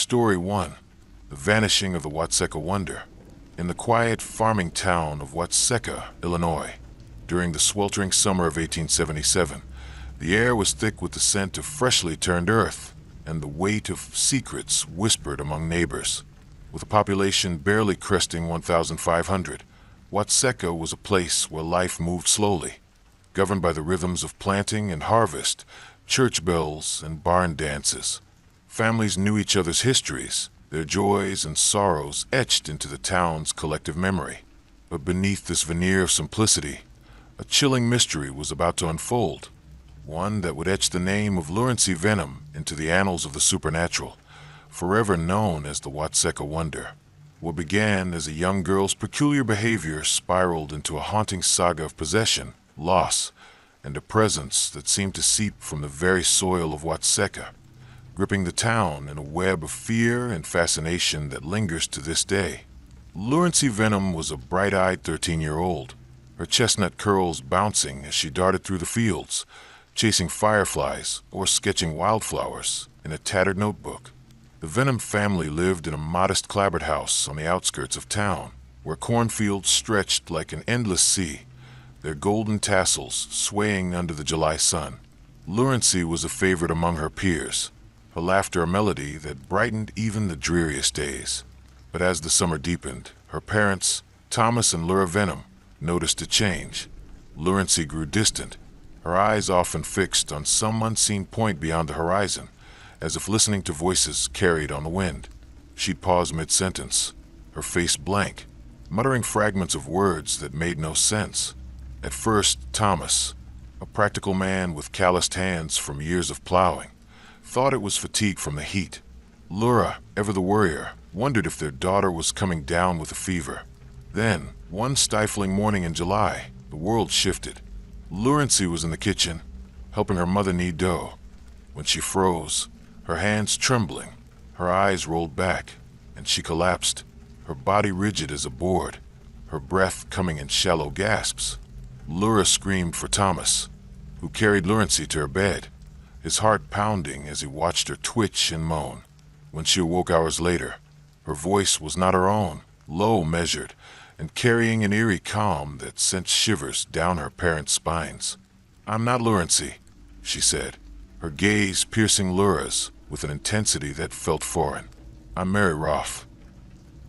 Story 1. The Vanishing of the Watseka Wonder. In the quiet farming town of Watseka, Illinois, during the sweltering summer of 1877, the air was thick with the scent of freshly turned earth and the weight of secrets whispered among neighbors. With a population barely cresting 1,500, Watseka was a place where life moved slowly, governed by the rhythms of planting and harvest, church bells and barn dances. Families knew each other's histories, their joys and sorrows etched into the town's collective memory. But beneath this veneer of simplicity, a chilling mystery was about to unfold, one that would etch the name of Lurency Venom into the annals of the supernatural, forever known as the Watseka Wonder. What began as a young girl's peculiar behavior spiraled into a haunting saga of possession, loss, and a presence that seemed to seep from the very soil of Watseka, gripping the town in a web of fear and fascination that lingers to this day. Lurency Venom was a bright-eyed 13-year-old, her chestnut curls bouncing as she darted through the fields, chasing fireflies or sketching wildflowers in a tattered notebook. The Venom family lived in a modest clapboard house on the outskirts of town, where cornfields stretched like an endless sea, their golden tassels swaying under the July sun. Lurency was a favorite among her peers, her laughter a melody that brightened even the dreariest days. But as the summer deepened, her parents, Thomas and Laura Venom, noticed a change. Lurency grew distant, her eyes often fixed on some unseen point beyond the horizon, as if listening to voices carried on the wind. She'd pause mid-sentence, her face blank, muttering fragments of words that made no sense. At first, Thomas, a practical man with calloused hands from years of plowing, thought it was fatigue from the heat. Laura, ever the worrier, wondered if their daughter was coming down with a fever. Then, one stifling morning in July, the world shifted. Lurency was in the kitchen, helping her mother knead dough. When she froze, her hands trembling, her eyes rolled back, and she collapsed, her body rigid as a board, her breath coming in shallow gasps. Laura screamed for Thomas, who carried Lurency to her bed, his heart pounding as he watched her twitch and moan. When she awoke hours later, her voice was not her own, low, measured, and carrying an eerie calm that sent shivers down her parents' spines. "I'm not Lurency," she said, her gaze piercing Laura's with an intensity that felt foreign. "I'm Mary Roth."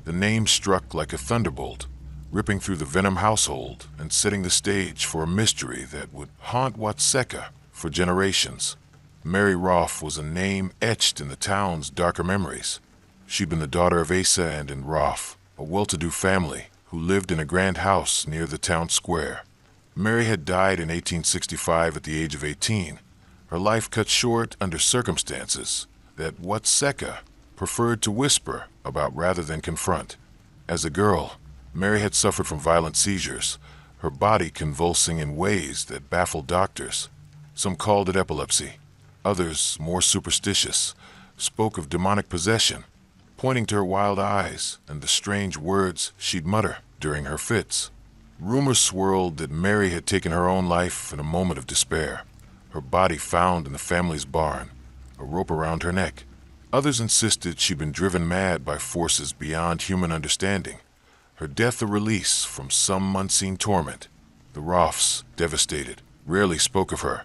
The name struck like a thunderbolt, ripping through the Venom household and setting the stage for a mystery that would haunt Watseka for generations. Mary Roth was a name etched in the town's darker memories. She'd been the daughter of Asa and Roth, a well-to-do family who lived in a grand house near the town square. Mary had died in 1865 at the age of 18, her life cut short under circumstances that Watseka preferred to whisper about rather than confront. As a girl, Mary had suffered from violent seizures, her body convulsing in ways that baffled doctors. Some called it epilepsy. Others, more superstitious, spoke of demonic possession, pointing to her wild eyes and the strange words she'd mutter during her fits. Rumors swirled that Mary had taken her own life in a moment of despair, her body found in the family's barn, a rope around her neck. Others insisted she'd been driven mad by forces beyond human understanding, her death a release from some unseen torment. The Roths, devastated, rarely spoke of her,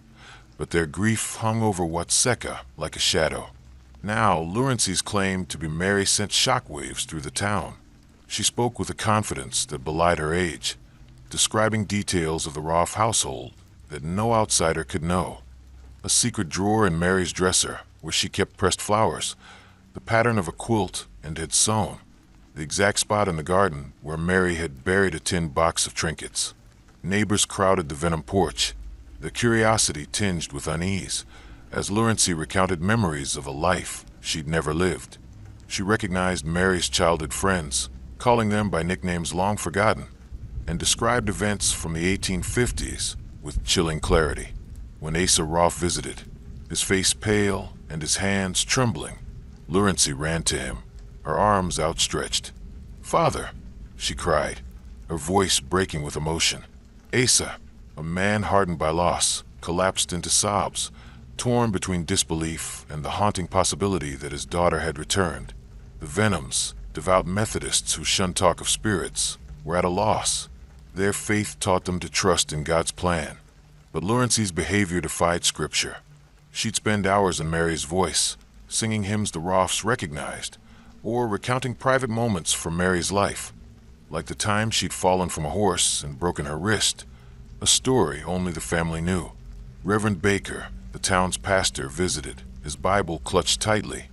but their grief hung over Watseka like a shadow. Now, Lurency's claim to be Mary sent shockwaves through the town. She spoke with a confidence that belied her age, describing details of the Roth household that no outsider could know. A secret drawer in Mary's dresser where she kept pressed flowers, the pattern of a quilt and had sewn, the exact spot in the garden where Mary had buried a tin box of trinkets. Neighbors crowded the Venom porch, their curiosity tinged with unease, as Lurency recounted memories of a life she'd never lived. She recognized Mary's childhood friends, calling them by nicknames long forgotten, and described events from the 1850s with chilling clarity. When Asa Roth visited, his face pale and his hands trembling, Lurency ran to him, her arms outstretched. "Father," she cried, her voice breaking with emotion. Asa, a man hardened by loss, collapsed into sobs, torn between disbelief and the haunting possibility that his daughter had returned. The Venoms, devout Methodists who shunned talk of spirits, were at a loss. Their faith taught them to trust in God's plan. But Laurencey's behavior defied Scripture. She'd spend hours in Mary's voice, singing hymns the Roths recognized, or recounting private moments from Mary's life, like the time she'd fallen from a horse and broken her wrist, a story only the family knew. Reverend Baker, the town's pastor, visited, his Bible clutched tightly,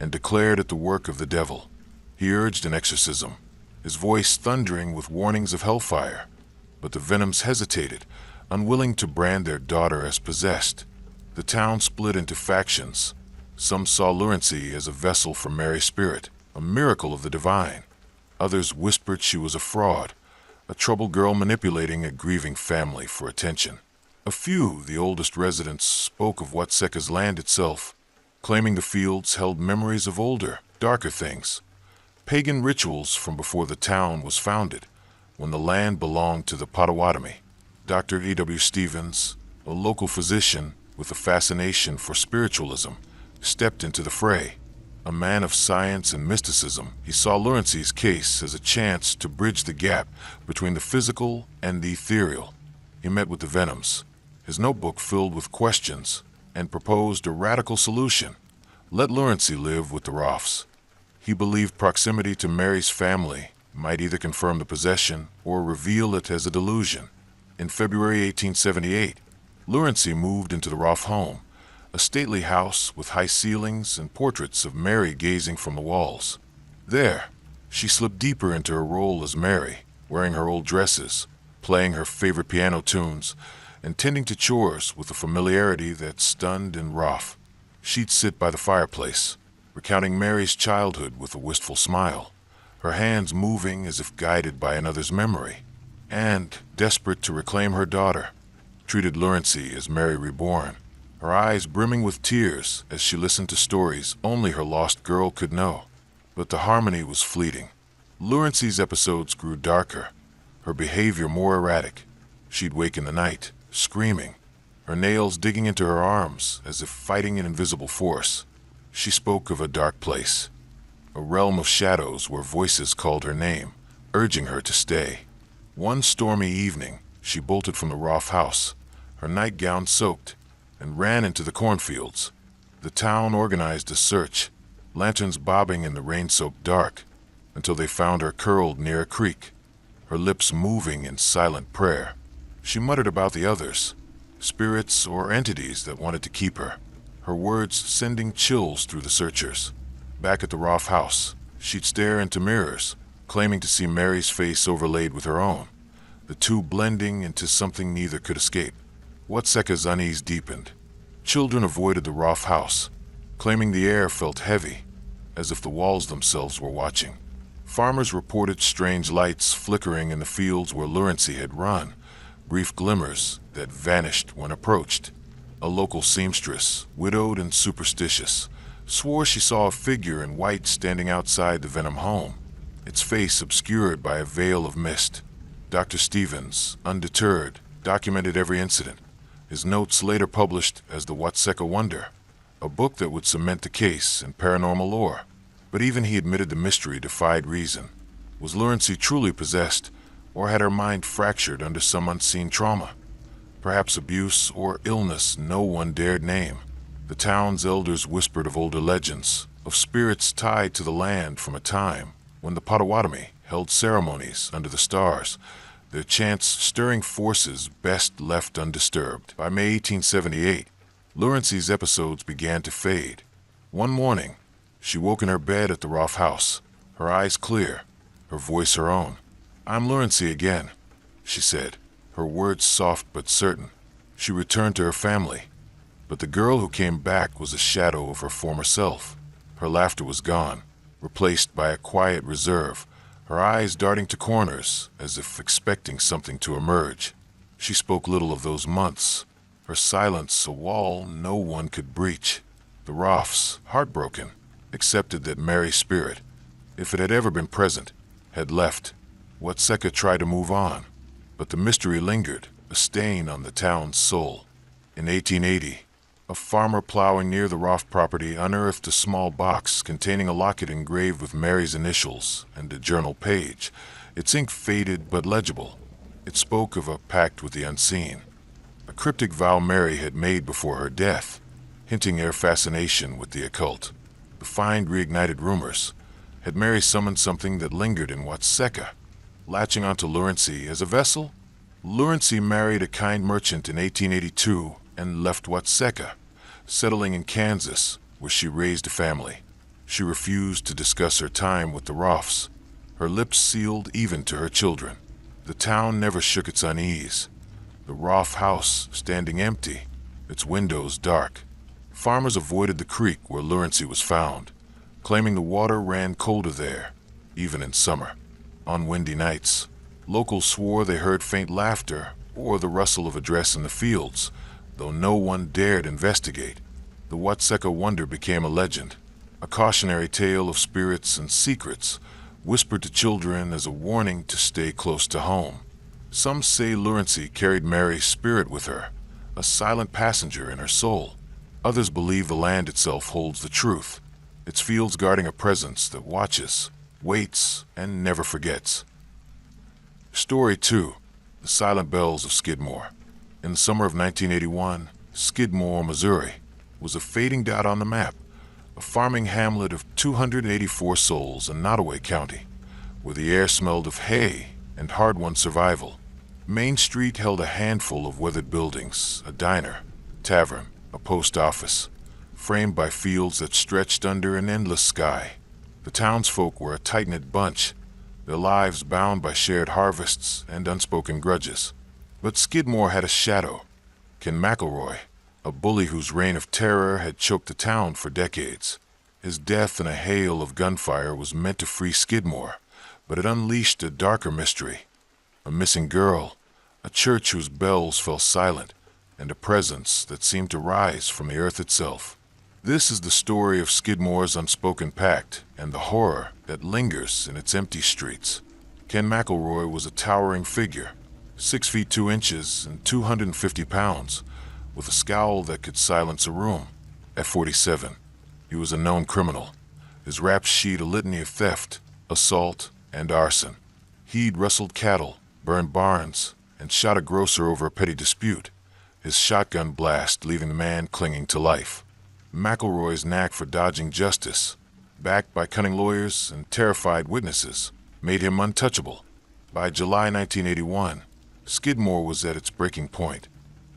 and declared it the work of the devil. He urged an exorcism, his voice thundering with warnings of hellfire. But the Venoms hesitated, unwilling to brand their daughter as possessed. The town split into factions. Some saw Laurencey as a vessel from Mary's spirit, a miracle of the divine. Others whispered she was a fraud, a troubled girl manipulating a grieving family for attention. A few, the oldest residents, spoke of Watseka's land itself, claiming the fields held memories of older, darker things. Pagan rituals from before the town was founded, when the land belonged to the Potawatomi. Dr. E.W. Stevens, a local physician with a fascination for spiritualism, stepped into the fray. A man of science and mysticism, he saw Laurencey's case as a chance to bridge the gap between the physical and the ethereal. He met with the Venoms, his notebook filled with questions, and proposed a radical solution. Let Laurencey live with the Roths. He believed proximity to Mary's family might either confirm the possession or reveal it as a delusion. In February 1878, Laurencey moved into the Roth home, a stately house with high ceilings and portraits of Mary gazing from the walls. There, she slipped deeper into her role as Mary, wearing her old dresses, playing her favorite piano tunes, and tending to chores with a familiarity that stunned and Roth. She'd sit by the fireplace, recounting Mary's childhood with a wistful smile, her hands moving as if guided by another's memory, and, desperate to reclaim her daughter, treated Laurencey as Mary reborn, her eyes brimming with tears as she listened to stories only her lost girl could know. But the harmony was fleeting. Laurencey's episodes grew darker, her behavior more erratic. She'd wake in the night, screaming, her nails digging into her arms as if fighting an invisible force. She spoke of a dark place, a realm of shadows where voices called her name, urging her to stay. One stormy evening, she bolted from the Roth house, her nightgown soaked, and ran into the cornfields. The town organized a search, lanterns bobbing in the rain-soaked dark, until they found her curled near a creek, her lips moving in silent prayer. She muttered about the others, spirits or entities that wanted to keep her, her words sending chills through the searchers. Back at the Roth house, she'd stare into mirrors, claiming to see Mary's face overlaid with her own, the two blending into something neither could escape. Watseka's unease deepened. Children avoided the Roth house, claiming the air felt heavy, as if the walls themselves were watching. Farmers reported strange lights flickering in the fields where Laurencey had run, brief glimmers that vanished when approached. A local seamstress, widowed and superstitious, swore she saw a figure in white standing outside the Venom home, its face obscured by a veil of mist. Dr. Stevens, undeterred, documented every incident, his notes later published as the Watseka Wonder, a book that would cement the case in paranormal lore. But even he admitted the mystery defied reason. Was Laurencey truly possessed, or had her mind fractured under some unseen trauma? Perhaps abuse or illness no one dared name. The town's elders whispered of older legends, of spirits tied to the land from a time when the Potawatomi held ceremonies under the stars, their chants stirring forces best left undisturbed. By May 1878, Laurencey's episodes began to fade. One morning, she woke in her bed at the Roth house, her eyes clear, her voice her own. "I'm Laurencey again," she said, her words soft but certain. She returned to her family, but the girl who came back was a shadow of her former self. Her laughter was gone, replaced by a quiet reserve, her eyes darting to corners as if expecting something to emerge. She spoke little of those months, her silence a wall no one could breach. The Roths, heartbroken, accepted that Mary's spirit, if it had ever been present, had left. Watseka tried to move on, but the mystery lingered, a stain on the town's soul. In 1880, A farmer plowing near the Roth property unearthed a small box containing a locket engraved with Mary's initials and a journal page. Its ink faded but legible. It spoke of a pact with the unseen, a cryptic vow Mary had made before her death, hinting at her fascination with the occult. The find reignited rumors. Had Mary summoned something that lingered in Watseka? Latching onto Lurency as a vessel? Lurency married a kind merchant in 1882 and left Watseka, settling in Kansas, where she raised a family. She refused to discuss her time with the Roths, her lips sealed even to her children. The town never shook its unease. The Roth house standing empty, its windows dark. Farmers avoided the creek where Lurency was found, claiming the water ran colder there, even in summer. On windy nights, locals swore they heard faint laughter or the rustle of a dress in the fields, though no one dared investigate. The Watseka Wonder became a legend, a cautionary tale of spirits and secrets, whispered to children as a warning to stay close to home. Some say Lurency carried Mary's spirit with her, a silent passenger in her soul. Others believe the land itself holds the truth, its fields guarding a presence that watches, waits, and never forgets. Story 2. The Silent Bells of Skidmore. In the summer of 1981, Skidmore, Missouri, was a fading dot on the map, a farming hamlet of 284 souls in Nottoway County, where the air smelled of hay and hard-won survival. Main Street held a handful of weathered buildings, a diner, tavern, a post office, framed by fields that stretched under an endless sky. The townsfolk were a tight-knit bunch, their lives bound by shared harvests and unspoken grudges. But Skidmore had a shadow, Ken McElroy, a bully whose reign of terror had choked the town for decades. His death in a hail of gunfire was meant to free Skidmore, but it unleashed a darker mystery. A missing girl, a church whose bells fell silent, and a presence that seemed to rise from the earth itself. This is the story of Skidmore's unspoken pact and the horror that lingers in its empty streets. Ken McElroy was a towering figure, 6 feet 2 inches and 250 pounds, with a scowl that could silence a room. At 47, he was a known criminal, his rap sheet a litany of theft, assault, and arson. He'd rustled cattle, burned barns, and shot a grocer over a petty dispute, his shotgun blast leaving the man clinging to life. McElroy's knack for dodging justice, backed by cunning lawyers and terrified witnesses, made him untouchable. By July 1981, Skidmore was at its breaking point.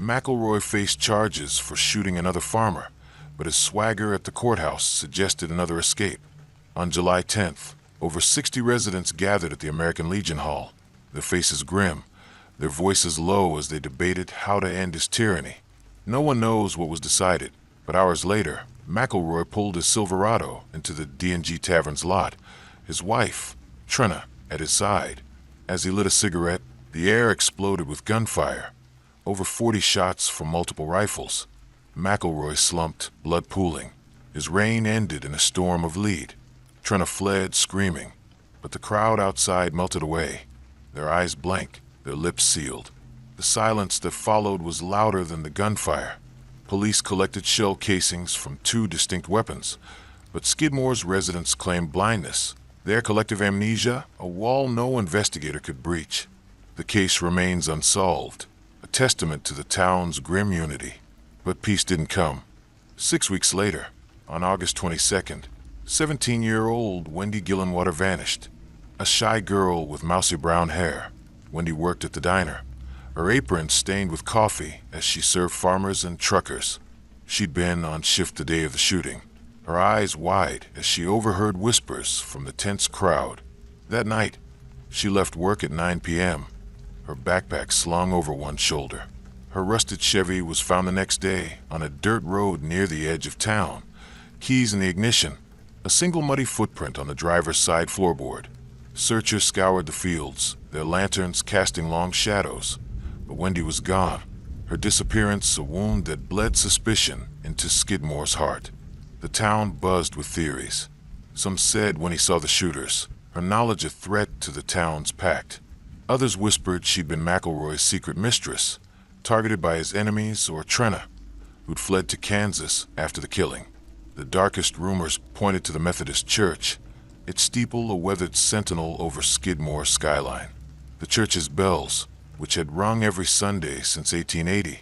McElroy faced charges for shooting another farmer, but his swagger at the courthouse suggested another escape. On July 10th, over 60 residents gathered at the American Legion Hall, their faces grim, their voices low as they debated how to end his tyranny. No one knows what was decided, but hours later, McElroy pulled his Silverado into the D&G Tavern's lot, his wife, Trenna, at his side. As he lit a cigarette, the air exploded with gunfire, over 40 shots from multiple rifles. McElroy slumped, blood pooling. His reign ended in a storm of lead. Trenna fled, screaming, but the crowd outside melted away, their eyes blank, their lips sealed. The silence that followed was louder than the gunfire. Police collected shell casings from 2 distinct weapons, but Skidmore's residents claimed blindness, their collective amnesia, a wall no investigator could breach. The case remains unsolved, a testament to the town's grim unity. But peace didn't come. 6 weeks later, on August 22nd, 17-year-old Wendy Gillenwater vanished. A shy girl with mousy brown hair. Wendy worked at the diner, her apron stained with coffee as she served farmers and truckers. She'd been on shift the day of the shooting, her eyes wide as she overheard whispers from the tense crowd. That night, she left work at 9 p.m., her backpack slung over one shoulder. Her rusted Chevy was found the next day on a dirt road near the edge of town, keys in the ignition, a single muddy footprint on the driver's side floorboard. Searchers scoured the fields, their lanterns casting long shadows. But Wendy was gone, her disappearance a wound that bled suspicion into Skidmore's heart. The town buzzed with theories. Some said when he saw the shooters, her knowledge a threat to the town's pact. Others whispered she'd been McElroy's secret mistress, targeted by his enemies or Trenna. who'd fled to Kansas after the killing. The darkest rumors pointed to the Methodist Church, its steeple a weathered sentinel over Skidmore's skyline. The church's bells, which had rung every Sunday since 1880,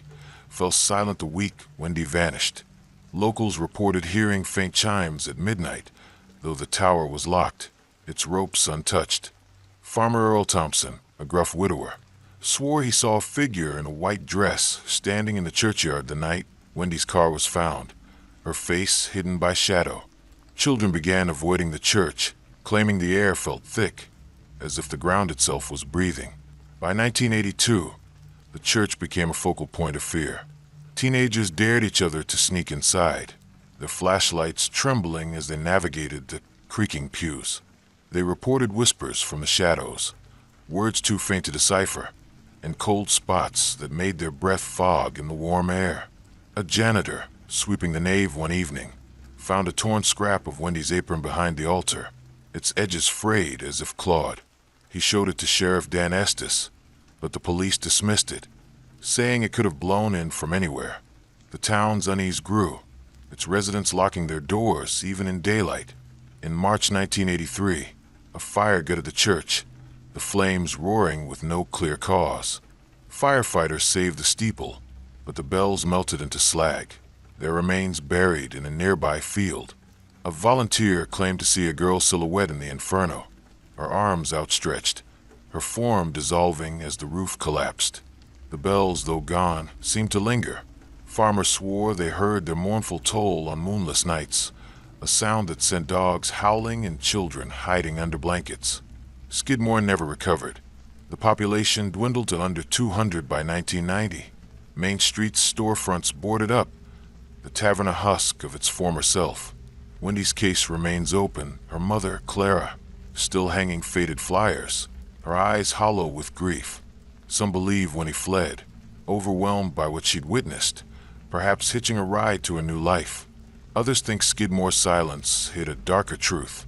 fell silent the week Wendy vanished. Locals reported hearing faint chimes at midnight, though the tower was locked, its ropes untouched. Farmer Earl Thompson, a gruff widower, swore he saw a figure in a white dress standing in the churchyard the night Wendy's car was found, her face hidden by shadow. Children began avoiding the church, claiming the air felt thick, as if the ground itself was breathing. By 1982, the church became a focal point of fear. Teenagers dared each other to sneak inside, their flashlights trembling as they navigated the creaking pews. They reported whispers from the shadows, words too faint to decipher, and cold spots that made their breath fog in the warm air. A janitor, sweeping the nave one evening, found a torn scrap of Wendy's apron behind the altar, its edges frayed as if clawed. He showed it to Sheriff Dan Estes, but the police dismissed it, saying it could have blown in from anywhere. The town's unease grew, its residents locking their doors even in daylight. In March 1983, a fire gutted the church, the flames roaring with no clear cause. Firefighters saved the steeple, but the bells melted into slag, their remains buried in a nearby field. A volunteer claimed to see a girl's silhouette in the inferno, her arms outstretched, her form dissolving as the roof collapsed. The bells, though gone, seemed to linger. Farmers swore they heard their mournful toll on moonless nights, a sound that sent dogs howling and children hiding under blankets. Skidmore never recovered. The population dwindled to under 200 by 1990. Main Street's storefronts boarded up, the tavern a husk of its former self. Wendy's case remains open, her mother, Clara, still hanging faded flyers, her eyes hollow with grief. Some believe when he fled, overwhelmed by what she'd witnessed, perhaps hitching a ride to a new life. Others think Skidmore's silence hid a darker truth,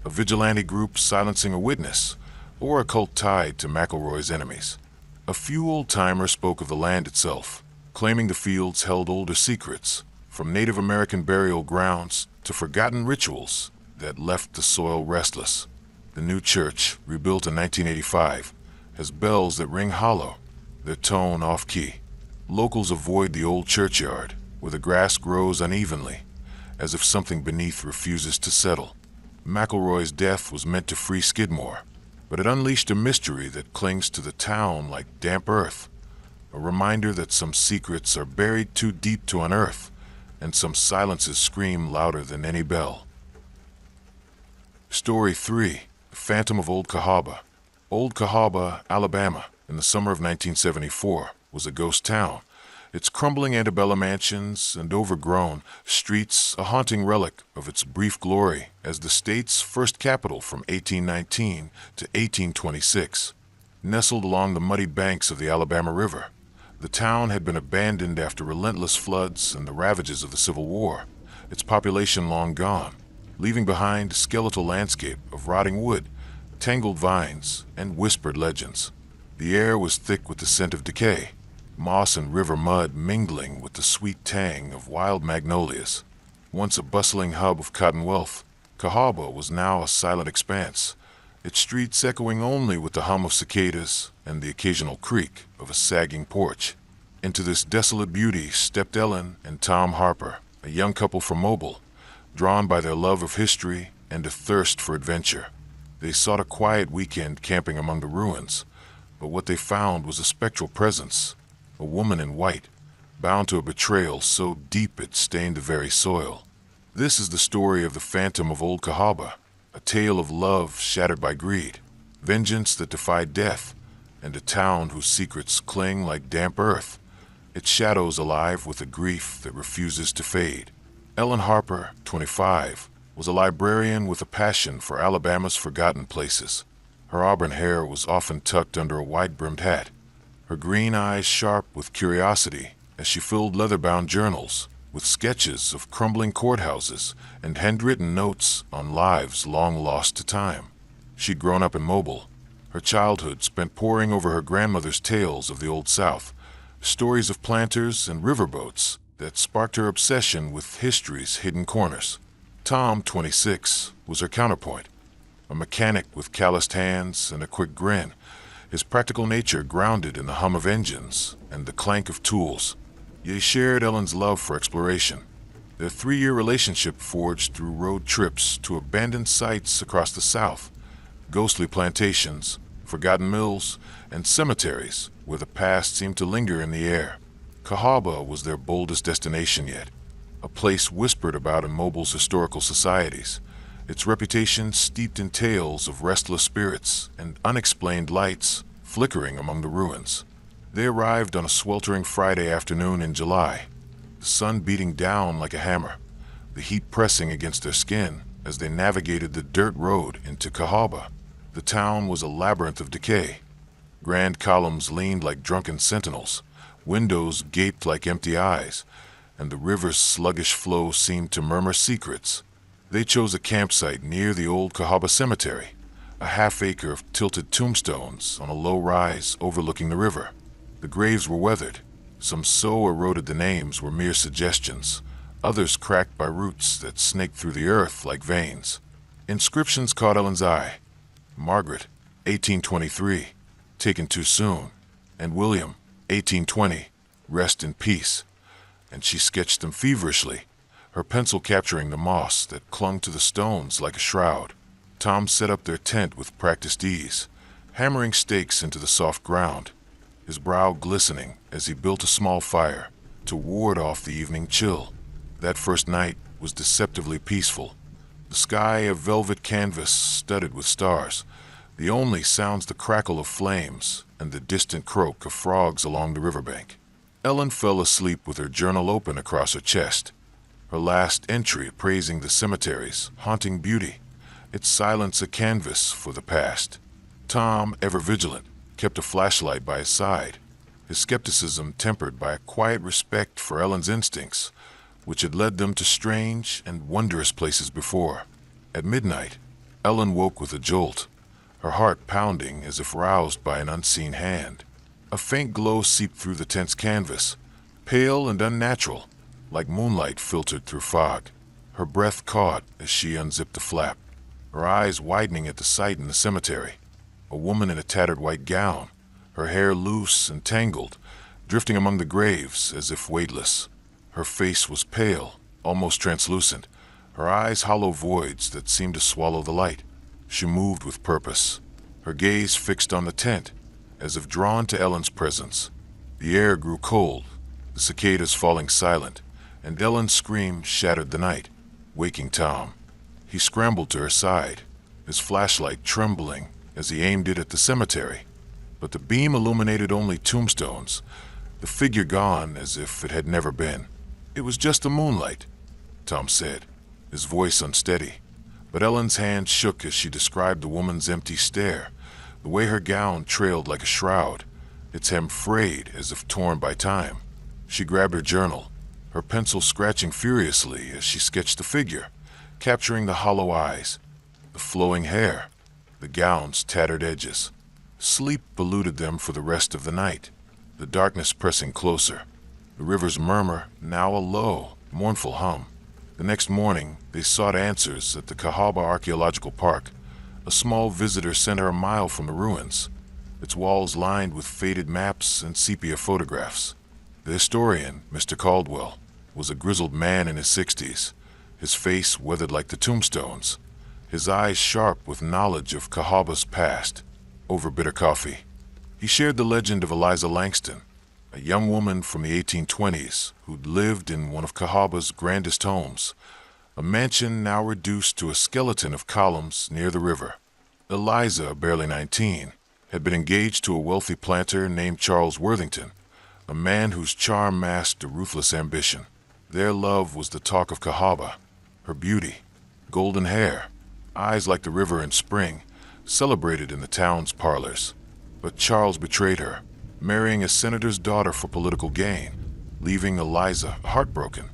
a vigilante group silencing a witness, or a cult tied to McElroy's enemies. A few old-timers spoke of the land itself, claiming the fields held older secrets, from Native American burial grounds to forgotten rituals that left the soil restless. The new church, rebuilt in 1985, has bells that ring hollow, their tone off-key. Locals avoid the old churchyard, where the grass grows unevenly, as if something beneath refuses to settle. McElroy's death was meant to free Skidmore, but it unleashed a mystery that clings to the town like damp earth, a reminder that some secrets are buried too deep to unearth, and some silences scream louder than any bell. Story 3. The Phantom of Old Cahaba. Old Cahaba, Alabama, in the summer of 1974, was a ghost town, its crumbling antebellum mansions and overgrown streets a haunting relic of its brief glory as the state's first capital from 1819 to 1826. Nestled along the muddy banks of the Alabama River, the town had been abandoned after relentless floods and the ravages of the Civil War, its population long gone, leaving behind a skeletal landscape of rotting wood, tangled vines, and whispered legends. The air was thick with the scent of decay, moss and river mud mingling with the sweet tang of wild magnolias. Once a bustling hub of cotton wealth, Cahaba was now a silent expanse, its streets echoing only with the hum of cicadas and the occasional creak of a sagging porch. Into this desolate beauty stepped Ellen and Tom Harper, a young couple from Mobile, drawn by their love of history and a thirst for adventure. They sought a quiet weekend camping among the ruins, but what they found was a spectral presence, a woman in white, bound to a betrayal so deep it stained the very soil. This is the story of the Phantom of Old Cahaba, a tale of love shattered by greed, vengeance that defied death, and a town whose secrets cling like damp earth, its shadows alive with a grief that refuses to fade. Ellen Harper, 25, was a librarian with a passion for Alabama's forgotten places. Her auburn hair was often tucked under a wide-brimmed hat, her green eyes sharp with curiosity as she filled leather-bound journals with sketches of crumbling courthouses and handwritten notes on lives long lost to time. She'd grown up in Mobile, her childhood spent poring over her grandmother's tales of the Old South, stories of planters and riverboats that sparked her obsession with history's hidden corners. Tom, 26, was her counterpoint, a mechanic with calloused hands and a quick grin, his practical nature grounded in the hum of engines and the clank of tools. They shared Ellen's love for exploration. Their 3-year relationship forged through road trips to abandoned sites across the South, ghostly plantations, forgotten mills, and cemeteries where the past seemed to linger in the air. Cahaba was their boldest destination yet, a place whispered about in Mobile's historical societies, its reputation steeped in tales of restless spirits and unexplained lights flickering among the ruins. They arrived on a sweltering Friday afternoon in July, the sun beating down like a hammer, the heat pressing against their skin as they navigated the dirt road into Cahaba. The town was a labyrinth of decay. Grand columns leaned like drunken sentinels, windows gaped like empty eyes, and the river's sluggish flow seemed to murmur secrets. They chose a campsite near the old Cahaba Cemetery, a half-acre of tilted tombstones on a low rise overlooking the river. The graves were weathered. Some so eroded the names were mere suggestions, others cracked by roots that snaked through the earth like veins. Inscriptions caught Ellen's eye. Margaret, 1823, taken too soon, and William, 1820, rest in peace. And she sketched them feverishly, her pencil capturing the moss that clung to the stones like a shroud. Tom set up their tent with practiced ease, hammering stakes into the soft ground, his brow glistening as he built a small fire to ward off the evening chill. That first night was deceptively peaceful, the sky a velvet canvas studded with stars, the only sounds the crackle of flames and the distant croak of frogs along the riverbank. Ellen fell asleep with her journal open across her chest, her last entry praising the cemetery's haunting beauty, its silence a canvas for the past. Tom, ever vigilant, kept a flashlight by his side, his skepticism tempered by a quiet respect for Ellen's instincts, which had led them to strange and wondrous places before. At midnight, Ellen woke with a jolt, her heart pounding as if roused by an unseen hand. A faint glow seeped through the tent's canvas, pale and unnatural, like moonlight filtered through fog. Her breath caught as she unzipped the flap, her eyes widening at the sight in the cemetery. A woman in a tattered white gown, her hair loose and tangled, drifting among the graves as if weightless. Her face was pale, almost translucent, her eyes hollow voids that seemed to swallow the light. She moved with purpose, her gaze fixed on the tent, as if drawn to Ellen's presence. The air grew cold, the cicadas falling silent, and Ellen's scream shattered the night, waking Tom. He scrambled to her side, his flashlight trembling as he aimed it at the cemetery, but the beam illuminated only tombstones, the figure gone as if it had never been. "It was just the moonlight," Tom said, his voice unsteady, but Ellen's hand shook as she described the woman's empty stare, the way her gown trailed like a shroud, its hem frayed as if torn by time. She grabbed her journal, her pencil scratching furiously as she sketched the figure, capturing the hollow eyes, the flowing hair, the gown's tattered edges. Sleep eluded them for the rest of the night, the darkness pressing closer, the river's murmur now a low, mournful hum. The next morning, they sought answers at the Cahaba Archaeological Park, a small visitor center a mile from the ruins, its walls lined with faded maps and sepia photographs. The historian, Mr. Caldwell, was a grizzled man in his 60s, his face weathered like the tombstones, his eyes sharp with knowledge of Cahaba's past. Over bitter coffee, he shared the legend of Eliza Langston, a young woman from the 1820s who'd lived in one of Cahaba's grandest homes, a mansion now reduced to a skeleton of columns near the river. Eliza, barely 19, had been engaged to a wealthy planter named Charles Worthington, a man whose charm masked a ruthless ambition. Their love was the talk of Cahaba, her beauty, golden hair, eyes like the river in spring, celebrated in the town's parlors. But Charles betrayed her, marrying a senator's daughter for political gain, leaving Eliza heartbroken.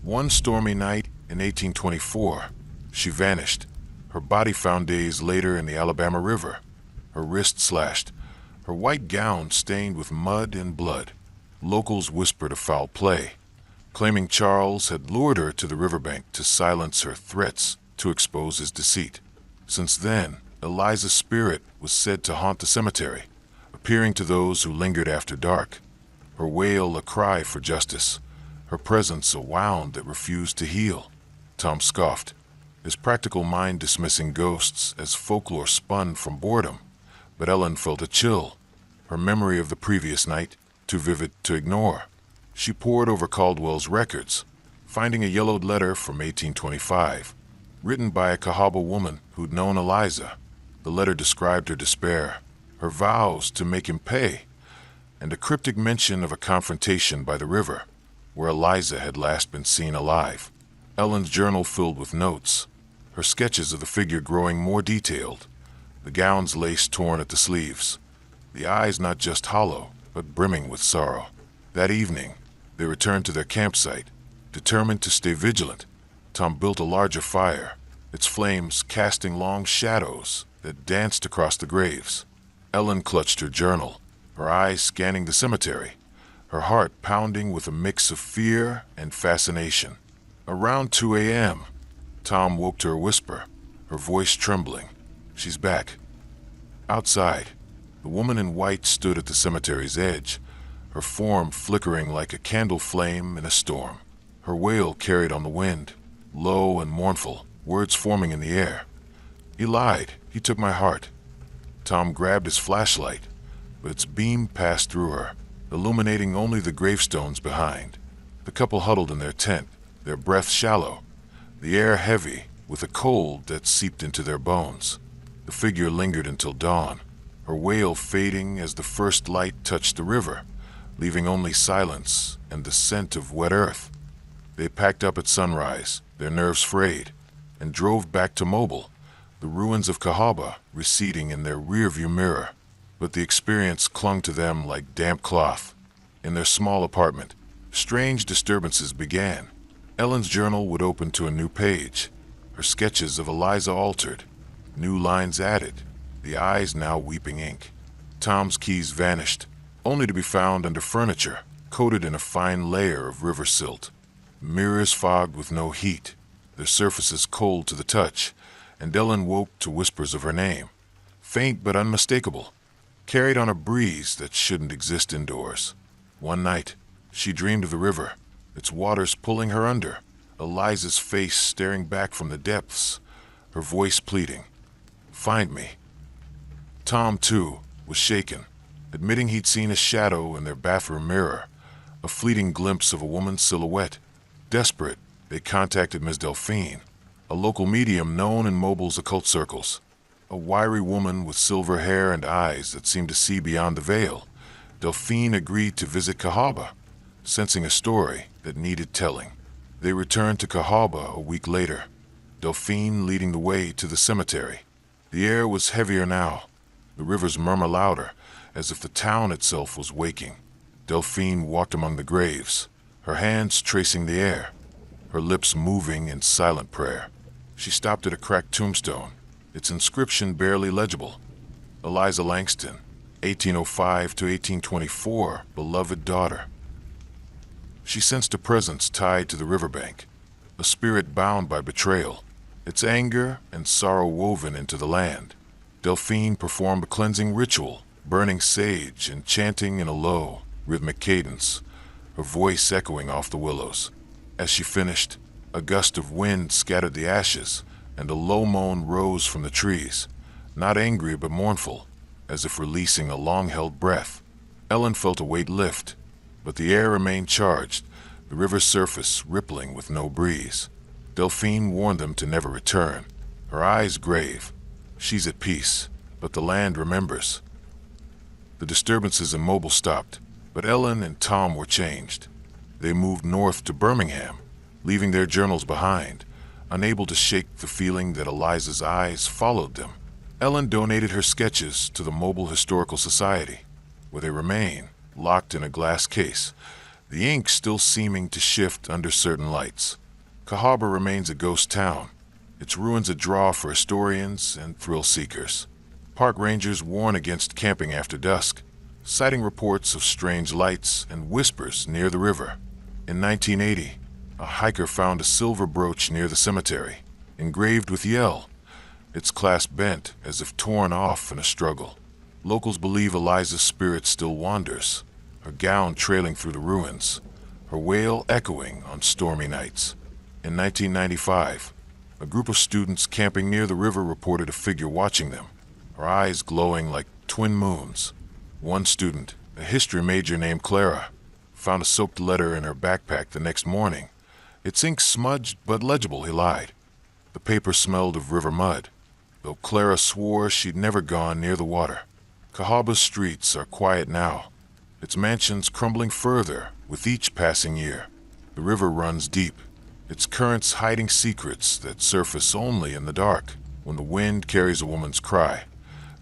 One stormy night in 1824, she vanished, her body found days later in the Alabama River, her wrist slashed, her white gown stained with mud and blood. Locals whispered of foul play, claiming Charles had lured her to the riverbank to silence her threats to expose his deceit. Since then, Eliza's spirit was said to haunt the cemetery, appearing to those who lingered after dark, her wail a cry for justice, her presence a wound that refused to heal. Tom scoffed, his practical mind dismissing ghosts as folklore spun from boredom, but Ellen felt a chill, her memory of the previous night too vivid to ignore. She pored over Caldwell's records, finding a yellowed letter from 1825, written by a Cahaba woman who'd known Eliza. The letter described her despair, her vows to make him pay, and a cryptic mention of a confrontation by the river, where Eliza had last been seen alive. Ellen's journal filled with notes, her sketches of the figure growing more detailed, the gown's lace torn at the sleeves, the eyes not just hollow, but brimming with sorrow. That evening, they returned to their campsite, determined to stay vigilant. Tom built a larger fire, its flames casting long shadows that danced across the graves. Ellen clutched her journal, her eyes scanning the cemetery, her heart pounding with a mix of fear and fascination. Around 2 a.m., Tom woke to her whisper, her voice trembling. "She's back." Outside, the woman in white stood at the cemetery's edge, her form flickering like a candle flame in a storm. Her wail carried on the wind, low and mournful, words forming in the air. "He lied. He took my heart." Tom grabbed his flashlight, but its beam passed through her, illuminating only the gravestones behind. The couple huddled in their tent, their breath shallow, the air heavy with a cold that seeped into their bones. The figure lingered until dawn, her wail fading as the first light touched the river, leaving only silence and the scent of wet earth. They packed up at sunrise, their nerves frayed, and drove back to Mobile, the ruins of Cahaba receding in their rearview mirror. But the experience clung to them like damp cloth. In their small apartment, strange disturbances began. Ellen's journal would open to a new page, her sketches of Eliza altered, new lines added, the eyes now weeping ink. Tom's keys vanished, only to be found under furniture, coated in a fine layer of river silt. Mirrors fogged with no heat, their surfaces cold to the touch, and Ellen woke to whispers of her name, faint but unmistakable, carried on a breeze that shouldn't exist indoors. One night, she dreamed of the river, its waters pulling her under, Eliza's face staring back from the depths, her voice pleading, "Find me." Tom, too, was shaken, admitting he'd seen a shadow in their bathroom mirror, a fleeting glimpse of a woman's silhouette. Desperate, they contacted Ms. Delphine, a local medium known in Mobile's occult circles, a wiry woman with silver hair and eyes that seemed to see beyond the veil. Delphine agreed to visit Cahaba, sensing a story that needed telling. They returned to Cahaba a week later, Delphine leading the way to the cemetery. The air was heavier now, the river's murmur louder, as if the town itself was waking. Delphine walked among the graves, her hands tracing the air, her lips moving in silent prayer. She stopped at a cracked tombstone, its inscription barely legible. Eliza Langston, 1805 to 1824, beloved daughter. She sensed a presence tied to the riverbank, a spirit bound by betrayal, its anger and sorrow woven into the land. Delphine performed a cleansing ritual, burning sage and chanting in a low, rhythmic cadence, her voice echoing off the willows. As she finished, a gust of wind scattered the ashes, and a low moan rose from the trees, not angry but mournful, as if releasing a long-held breath. Ellen felt a weight lift, but the air remained charged, the river's surface rippling with no breeze. Delphine warned them to never return, her eyes grave. She's at peace, but the land remembers. The disturbances in Mobile stopped, but Ellen and Tom were changed. They moved north to Birmingham, leaving their journals behind, unable to shake the feeling that Eliza's eyes followed them. Ellen donated her sketches to the Mobile Historical Society, where they remain, locked in a glass case, the ink still seeming to shift under certain lights. Cahaba remains a ghost town, its ruins a draw for historians and thrill-seekers. Park rangers warn against camping after dusk, citing reports of strange lights and whispers near the river. In 1980, a hiker found a silver brooch near the cemetery, engraved with Yell, its clasp bent as if torn off in a struggle. Locals believe Eliza's spirit still wanders, her gown trailing through the ruins, her wail echoing on stormy nights. In 1995, a group of students camping near the river reported a figure watching them, her eyes glowing like twin moons. One student, a history major named Clara, found a soaked letter in her backpack the next morning. Its ink smudged but legible, he lied. The paper smelled of river mud, though Clara swore she'd never gone near the water. Cahaba's streets are quiet now, its mansions crumbling further with each passing year. The river runs deep, its currents hiding secrets that surface only in the dark when the wind carries a woman's cry,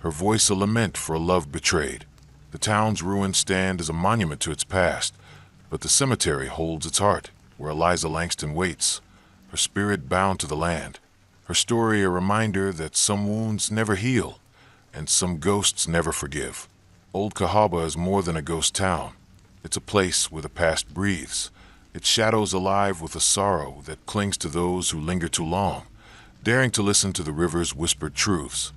her voice a lament for a love betrayed. The town's ruins stand as a monument to its past, but the cemetery holds its heart, where Eliza Langston waits, her spirit bound to the land. Her story a reminder that some wounds never heal, and some ghosts never forgive. Old Cahaba is more than a ghost town. It's a place where the past breathes, its shadows alive with a sorrow that clings to those who linger too long, daring to listen to the river's whispered truths.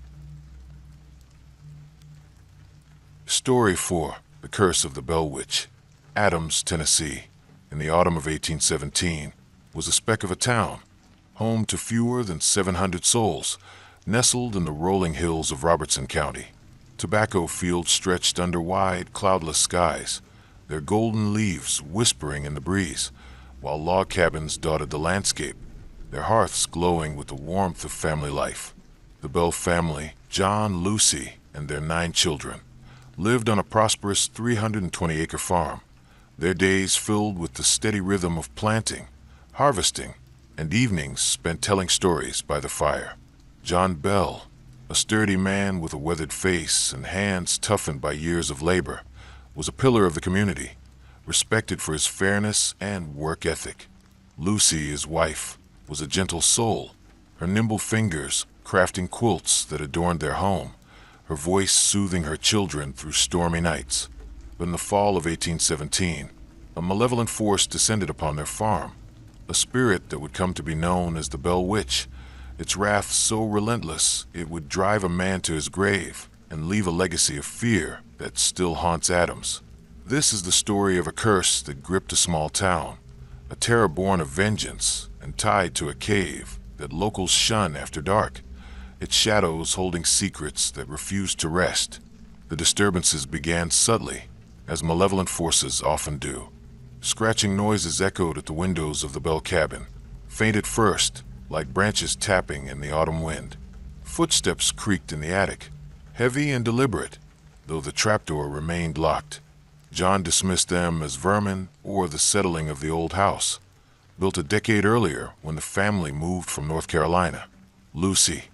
Story 4. The Curse of the Bell Witch. Adams, Tennessee, in the autumn of 1817, was a speck of a town, home to fewer than 700 souls, nestled in the rolling hills of Robertson County. Tobacco fields stretched under wide, cloudless skies, their golden leaves whispering in the breeze, while log cabins dotted the landscape, their hearths glowing with the warmth of family life. The Bell family, John, Lucy, and their 9 children, lived on a prosperous 320-acre farm, their days filled with the steady rhythm of planting, harvesting, and evenings spent telling stories by the fire. John Bell, a sturdy man with a weathered face and hands toughened by years of labor, was a pillar of the community, respected for his fairness and work ethic. Lucy, his wife, was a gentle soul, her nimble fingers crafting quilts that adorned their home, her voice soothing her children through stormy nights. But in the fall of 1817, a malevolent force descended upon their farm, a spirit that would come to be known as the Bell Witch, its wrath so relentless it would drive a man to his grave and leave a legacy of fear that still haunts Adams. This is the story of a curse that gripped a small town, a terror born of vengeance and tied to a cave that locals shun after dark, its shadows holding secrets that refused to rest. The disturbances began subtly, as malevolent forces often do. Scratching noises echoed at the windows of the Bell cabin, faint at first, like branches tapping in the autumn wind. Footsteps creaked in the attic, heavy and deliberate, though the trapdoor remained locked. John dismissed them as vermin or the settling of the old house, built a decade earlier when the family moved from North Carolina. Lucy,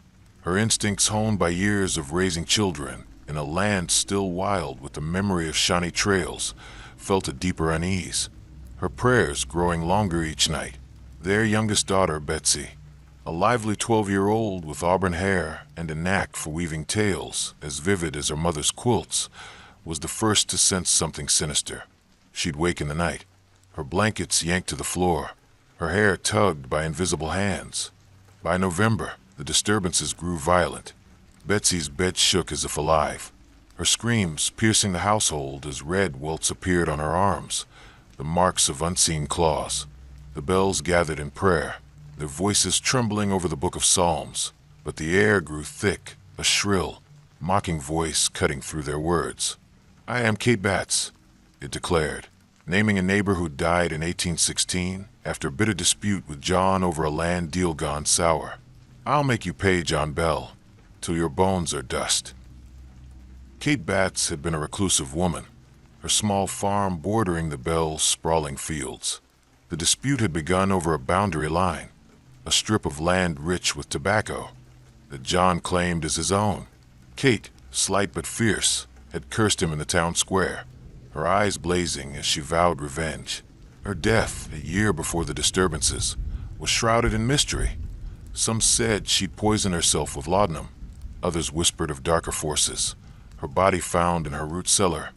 her instincts honed by years of raising children in a land still wild with the memory of Shawnee trails, felt a deeper unease, her prayers growing longer each night. Their youngest daughter, Betsy, a lively 12-year-old with auburn hair and a knack for weaving tales as vivid as her mother's quilts, was the first to sense something sinister. She'd wake in the night, her blankets yanked to the floor, her hair tugged by invisible hands. By November, the disturbances grew violent. Betsy's bed shook as if alive, her screams piercing the household as red welts appeared on her arms, the marks of unseen claws. The Bells gathered in prayer, their voices trembling over the book of Psalms, but the air grew thick, a shrill, mocking voice cutting through their words. "I am Kate Batts," it declared, naming a neighbor who died in 1816 after a bitter dispute with John over a land deal gone sour. "I'll make you pay, John Bell, till your bones are dust." Kate Batts had been a reclusive woman, her small farm bordering the Bells' sprawling fields. The dispute had begun over a boundary line, a strip of land rich with tobacco that John claimed as his own. Kate, slight but fierce, had cursed him in the town square, her eyes blazing as she vowed revenge. Her death, a year before the disturbances, was shrouded in mystery. Some said she'd poisoned herself with laudanum. Others whispered of darker forces, her body found in her root cellar,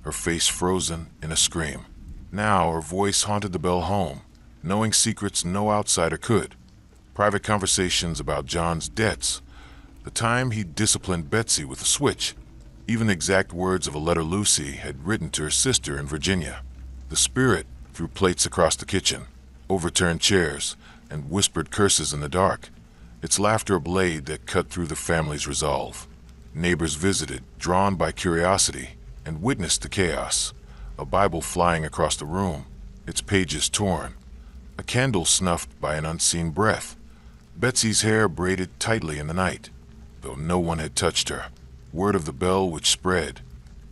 her face frozen in a scream. Now her voice haunted the Bell home, knowing secrets no outsider could. Private conversations about John's debts, the time he disciplined Betsy with a switch, even the exact words of a letter Lucy had written to her sister in Virginia. The spirit threw plates across the kitchen, overturned chairs, and whispered curses in the dark, its laughter a blade that cut through the family's resolve. Neighbors visited, drawn by curiosity, and witnessed the chaos. A Bible flying across the room, its pages torn, a candle snuffed by an unseen breath, Betsy's hair braided tightly in the night, though no one had touched her. Word of the Bell which spread,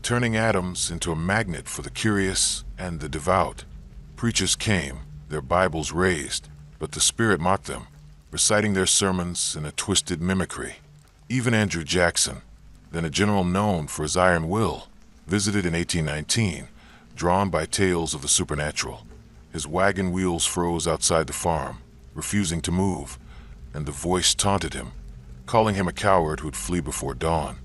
turning Adams into a magnet for the curious and the devout. Preachers came, their Bibles raised, but the spirit mocked them, reciting their sermons in a twisted mimicry. Even Andrew Jackson, then a general known for his iron will, visited in 1819, drawn by tales of the supernatural. His wagon wheels froze outside the farm, refusing to move, and the voice taunted him, calling him a coward who'd flee before dawn.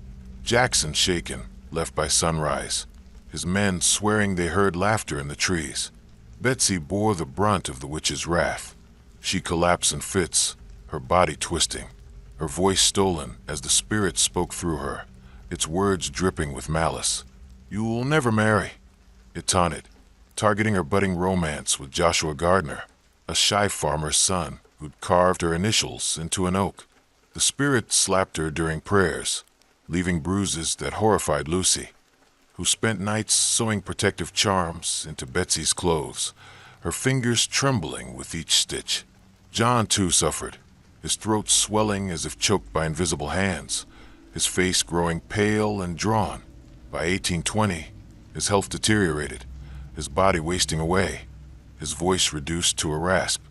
Jackson shaken, left by sunrise, his men swearing they heard laughter in the trees. Betsy bore the brunt of the witch's wrath. She collapsed in fits, her body twisting, her voice stolen as the spirit spoke through her, its words dripping with malice. "You'll never marry," it taunted, targeting her budding romance with Joshua Gardner, a shy farmer's son who'd carved her initials into an oak. The spirit slapped her during prayers, leaving bruises that horrified Lucy, who spent nights sewing protective charms into Betsy's clothes, her fingers trembling with each stitch. John, too, suffered, his throat swelling as if choked by invisible hands, his face growing pale and drawn. By 1820, his health deteriorated, his body wasting away, his voice reduced to a rasp.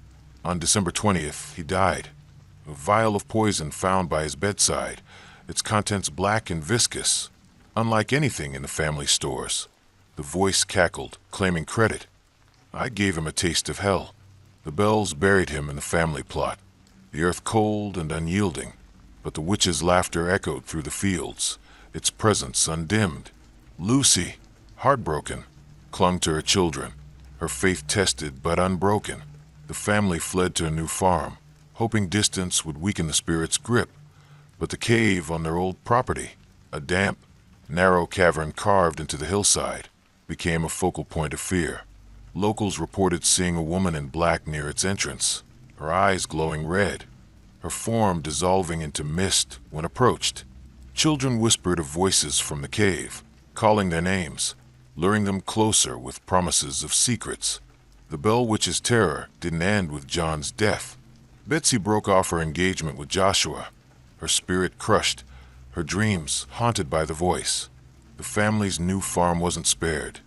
On December 20th, he died. A vial of poison found by his bedside, its contents black and viscous, unlike anything in the family stores. The voice cackled, claiming credit. "I gave him a taste of hell." The Bells buried him in the family plot, the earth cold and unyielding, but the witch's laughter echoed through the fields, its presence undimmed. Lucy, heartbroken, clung to her children, her faith tested but unbroken. The family fled to a new farm, hoping distance would weaken the spirit's grip. But the cave on their old property, a damp, narrow cavern carved into the hillside, became a focal point of fear. Locals reported seeing a woman in black near its entrance, her eyes glowing red, her form dissolving into mist when approached. Children whispered of voices from the cave, calling their names, luring them closer with promises of secrets. The Bell Witch's terror didn't end with John's death. Betsy broke off her engagement with Joshua, her spirit crushed, her dreams haunted by the voice. The family's new farm wasn't spared.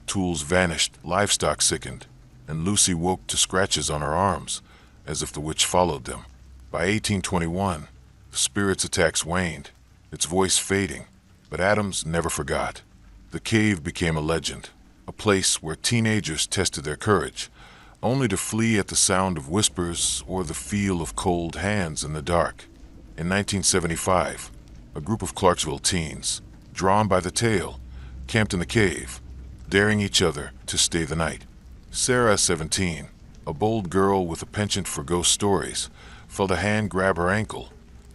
Tools vanished, livestock sickened, and Lucy woke to scratches on her arms, as if the witch followed them. By 1821, the spirit's attacks waned, its voice fading, but Adams never forgot. The cave became a legend, a place where teenagers tested their courage, only to flee at the sound of whispers or the feel of cold hands in the dark. In 1975, a group of Clarksville teens, drawn by the tale, camped in the cave, daring each other to stay the night. Sarah, 17, a bold girl with a penchant for ghost stories, felt a hand grab her ankle,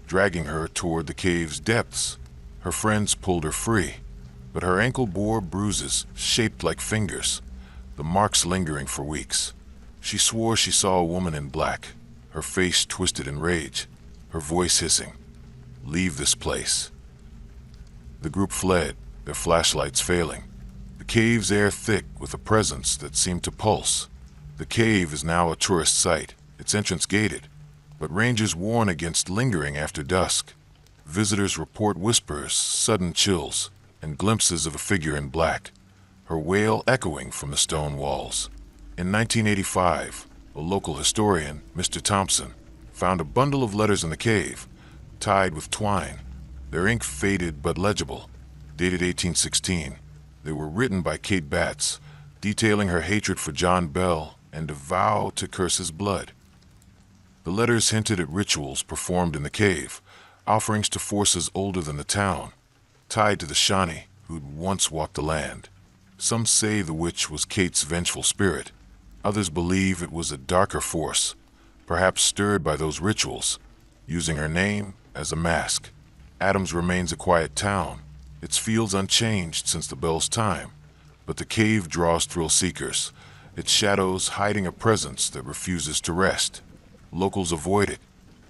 dragging her toward the cave's depths. Her friends pulled her free, but her ankle bore bruises shaped like fingers, the marks lingering for weeks. She swore she saw a woman in black, her face twisted in rage, her voice hissing, "Leave this place." The group fled, their flashlights failing, the cave's air thick with a presence that seemed to pulse. The cave is now a tourist site, its entrance gated, but rangers warn against lingering after dusk. Visitors report whispers, sudden chills, and glimpses of a figure in black, her wail echoing from the stone walls. In 1985, a local historian, Mr. Thompson, found a bundle of letters in the cave, tied with twine, their ink faded but legible, dated 1816. They were written by Kate Batts, detailing her hatred for John Bell and a vow to curse his blood. The letters hinted at rituals performed in the cave, offerings to forces older than the town, tied to the Shawnee who'd once walked the land. Some say the witch was Kate's vengeful spirit. Others believe it was a darker force, perhaps stirred by those rituals, using her name as a mask. Adams remains a quiet town, its fields unchanged since the Bell's time, but the cave draws thrill seekers, its shadows hiding a presence that refuses to rest. Locals avoid it,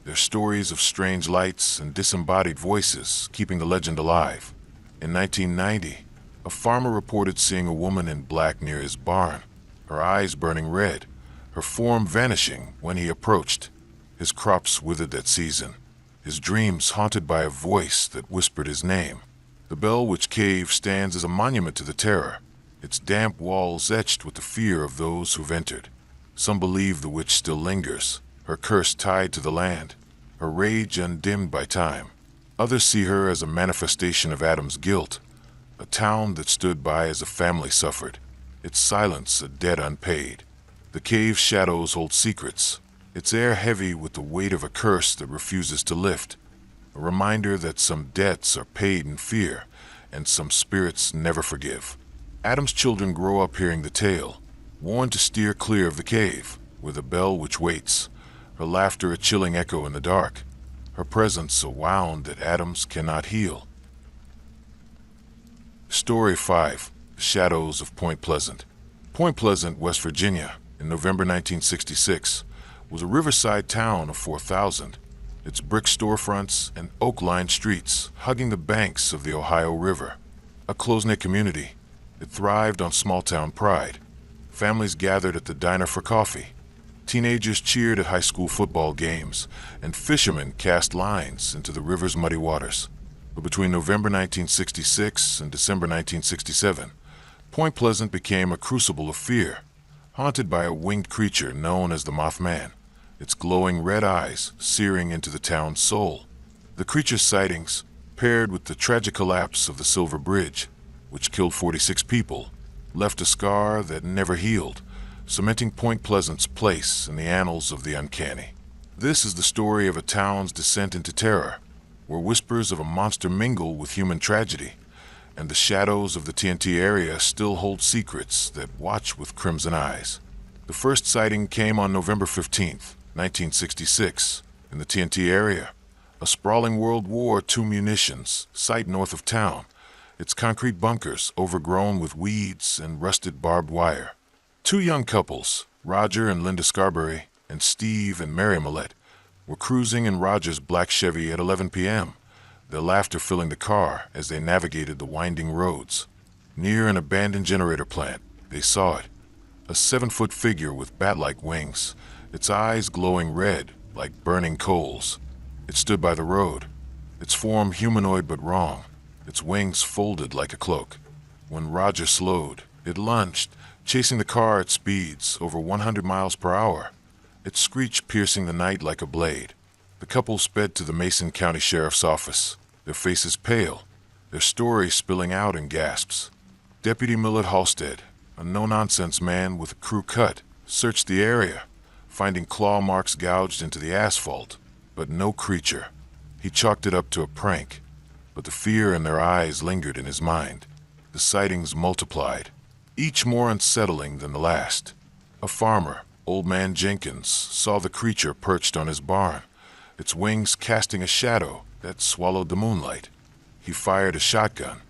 their stories of strange lights and disembodied voices keeping the legend alive. In 1990, a farmer reported seeing a woman in black near his barn, her eyes burning red, her form vanishing when he approached. His crops withered that season, his dreams haunted by a voice that whispered his name. The Bell Witch Cave stands as a monument to the terror, its damp walls etched with the fear of those who've entered. Some believe the witch still lingers, her curse tied to the land, her rage undimmed by time. Others see her as a manifestation of Adam's guilt, a town that stood by as a family suffered, its silence a debt unpaid. The cave's shadows hold secrets, its air heavy with the weight of a curse that refuses to lift, a reminder that some debts are paid in fear and some spirits never forgive. Adam's children grow up hearing the tale, warned to steer clear of the cave, where the Bell Witch waits, her laughter a chilling echo in the dark, her presence a wound that Adams cannot heal. Story 5. The Shadows of Point Pleasant. Point Pleasant, West Virginia, in November 1966, was a riverside town of 4,000, its brick storefronts and oak-lined streets hugging the banks of the Ohio River. A close-knit community, it thrived on small-town pride. Families gathered at the diner for coffee. Teenagers cheered at high school football games, and fishermen cast lines into the river's muddy waters. But between November 1966 and December 1967, Point Pleasant became a crucible of fear, haunted by a winged creature known as the Mothman, its glowing red eyes searing into the town's soul. The creature's sightings, paired with the tragic collapse of the Silver Bridge, which killed 46 people, left a scar that never healed, cementing Point Pleasant's place in the annals of the uncanny. This is the story of a town's descent into terror, where whispers of a monster mingle with human tragedy, and the shadows of the TNT area still hold secrets that watch with crimson eyes. The first sighting came on November 15th, 1966, in the TNT area, a sprawling World War II munitions site north of town, its concrete bunkers overgrown with weeds and rusted barbed wire. Two young couples, Roger and Linda Scarberry, and Steve and Mary Millette, were cruising in Roger's black Chevy at 11 p.m., their laughter filling the car as they navigated the winding roads. Near an abandoned generator plant, they saw it, a 7-foot figure with bat-like wings, its eyes glowing red like burning coals. It stood by the road, its form humanoid but wrong, its wings folded like a cloak. When Roger slowed, it lunged, chasing the car at speeds over 100 miles per hour, its screech piercing the night like a blade. The couple sped to the Mason County Sheriff's Office, their faces pale, their story spilling out in gasps. Deputy Millard Halstead, a no-nonsense man with a crew cut, searched the area, finding claw marks gouged into the asphalt, but no creature. He chalked it up to a prank, but the fear in their eyes lingered in his mind. The sightings multiplied, each more unsettling than the last. A farmer, Old Man Jenkins, saw the creature perched on his barn, its wings casting a shadow that swallowed the moonlight. He fired a shotgun,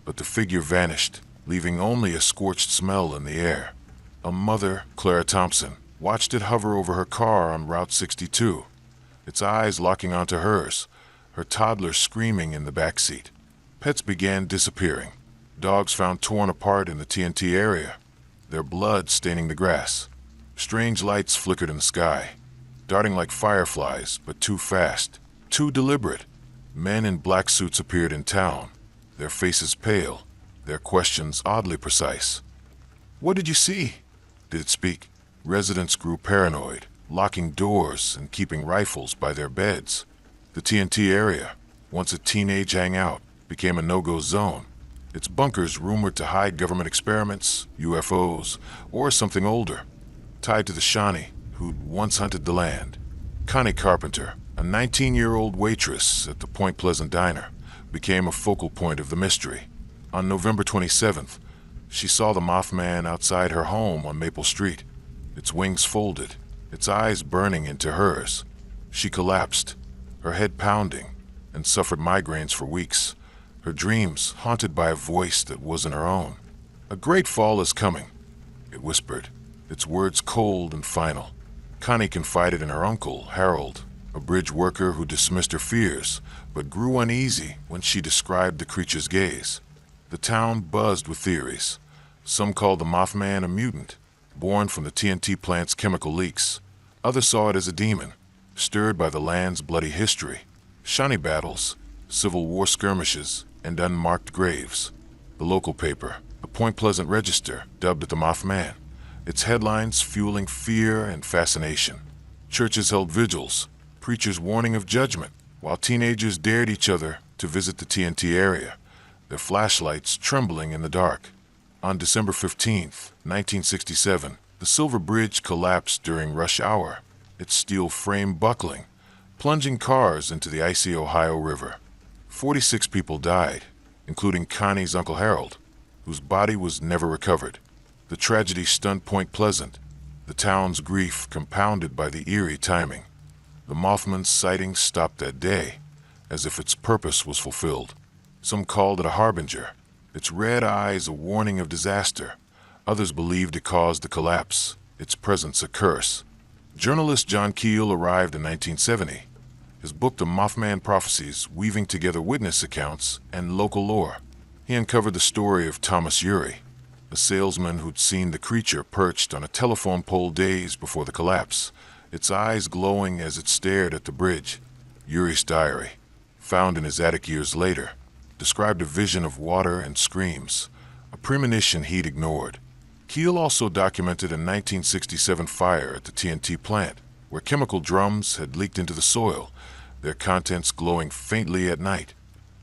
but the figure vanished, leaving only a scorched smell in the air. A mother, Clara Thompson, watched it hover over her car on Route 62, its eyes locking onto hers, her toddler screaming in the backseat. Pets began disappearing, dogs found torn apart in the TNT area, their blood staining the grass. Strange lights flickered in the sky, darting like fireflies, but too fast, too deliberate. Men in black suits appeared in town, their faces pale, their questions oddly precise. "What did you see?" Did it speak? Residents grew paranoid, locking doors and keeping rifles by their beds. The TNT area, once a teenage hangout, became a no-go zone, its bunkers rumored to hide government experiments, UFOs, or something older, tied to the Shawnee, who'd once hunted the land. Connie Carpenter, a 19-year-old waitress at the Point Pleasant Diner, became a focal point of the mystery. On November 27th, She saw the Mothman outside her home on Maple Street, its wings folded, its eyes burning into hers. She collapsed, her head pounding, and suffered migraines for weeks, her dreams haunted by a voice that wasn't her own. "A great fall is coming," it whispered, its words cold and final. Connie confided in her uncle, Harold, a bridge worker who dismissed her fears, but grew uneasy when she described the creature's gaze. The town buzzed with theories. Some called the Mothman a mutant, born from the TNT plant's chemical leaks. Others saw it as a demon, stirred by the land's bloody history. Shawnee battles, Civil War skirmishes, and unmarked graves. The local paper, the Point Pleasant Register, dubbed it the Mothman, its headlines fueling fear and fascination. Churches held vigils, preachers warning of judgment, while teenagers dared each other to visit the TNT area, their flashlights trembling in the dark. On December 15th, 1967, the Silver Bridge collapsed during rush hour, its steel frame buckling, plunging cars into the icy Ohio River. 46 people died, including Connie's Uncle Harold, whose body was never recovered. The tragedy stunned Point Pleasant, the town's grief compounded by the eerie timing. The Mothman's sighting stopped that day, as if its purpose was fulfilled. Some called it a harbinger, its red eyes a warning of disaster. Others believed it caused the collapse, its presence a curse. Journalist John Keel arrived in 1970, his book The Mothman Prophecies weaving together witness accounts and local lore. He uncovered the story of Thomas Urey, a salesman who'd seen the creature perched on a telephone pole days before the collapse, its eyes glowing as it stared at the bridge. Urey's diary, found in his attic years later, described a vision of water and screams, a premonition he'd ignored. Keel also documented a 1967 fire at the TNT plant, where chemical drums had leaked into the soil, their contents glowing faintly at night.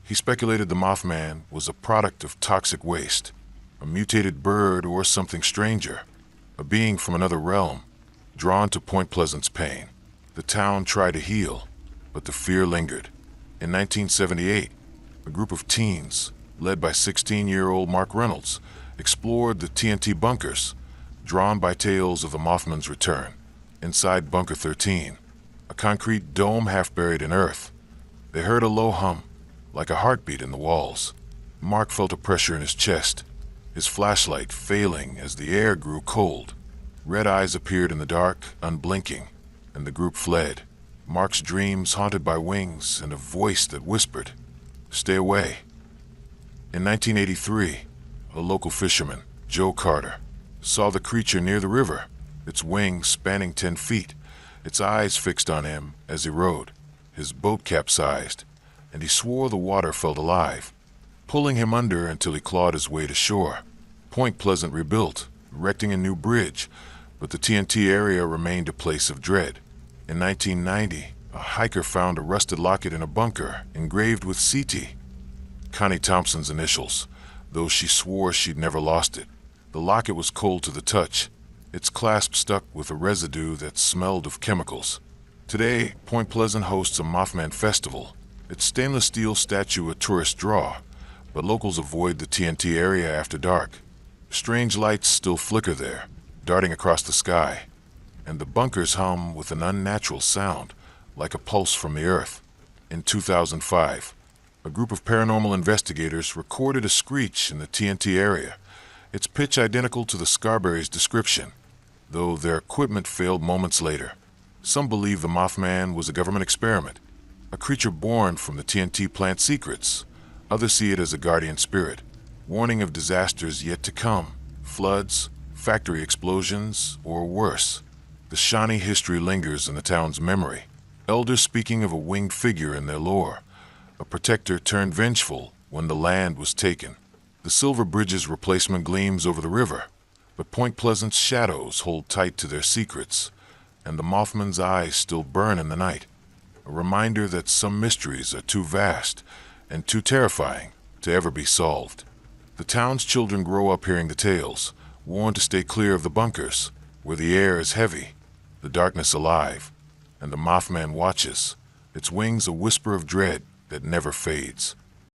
He speculated the Mothman was a product of toxic waste, a mutated bird or something stranger, a being from another realm, drawn to Point Pleasant's pain. The town tried to heal, but the fear lingered. In 1978, a group of teens, led by 16-year-old Mark Reynolds, explored the TNT bunkers, drawn by tales of the Mothman's return. Inside Bunker 13, a concrete dome half buried in earth, they heard a low hum, like a heartbeat in the walls. Mark felt a pressure in his chest, his flashlight failing as the air grew cold. Red eyes appeared in the dark, unblinking, and the group fled. Mark's dreams haunted by wings and a voice that whispered, "Stay away." In 1983, a local fisherman, Joe Carter, saw the creature near the river, its wings spanning 10 feet, its eyes fixed on him as he rowed. His boat capsized, and he swore the water felt alive, pulling him under until he clawed his way to shore. Point Pleasant rebuilt, erecting a new bridge, but the TNT area remained a place of dread. In 1990, a hiker found a rusted locket in a bunker engraved with CT, Connie Thompson's initials, though she swore she'd never lost it. The locket was cold to the touch, its clasp stuck with a residue that smelled of chemicals. Today, Point Pleasant hosts a Mothman festival, its stainless steel statue a tourist draw, but locals avoid the TNT area after dark. Strange lights still flicker there, darting across the sky, and the bunkers hum with an unnatural sound, like a pulse from the earth. In 2005, a group of paranormal investigators recorded a screech in the TNT area, its pitch identical to the Scarberry's description, though their equipment failed moments later. Some believe the Mothman was a government experiment, a creature born from the TNT plant secrets. Others see it as a guardian spirit, warning of disasters yet to come, floods, factory explosions, or worse. The Shawnee history lingers in the town's memory, elders speaking of a winged figure in their lore, a protector turned vengeful when the land was taken. The Silver Bridge's replacement gleams over the river, but Point Pleasant's shadows hold tight to their secrets, and the Mothman's eyes still burn in the night, a reminder that some mysteries are too vast and too terrifying to ever be solved. The town's children grow up hearing the tales, warned to stay clear of the bunkers, where the air is heavy, the darkness alive, and the Mothman watches, its wings a whisper of dread that never fades.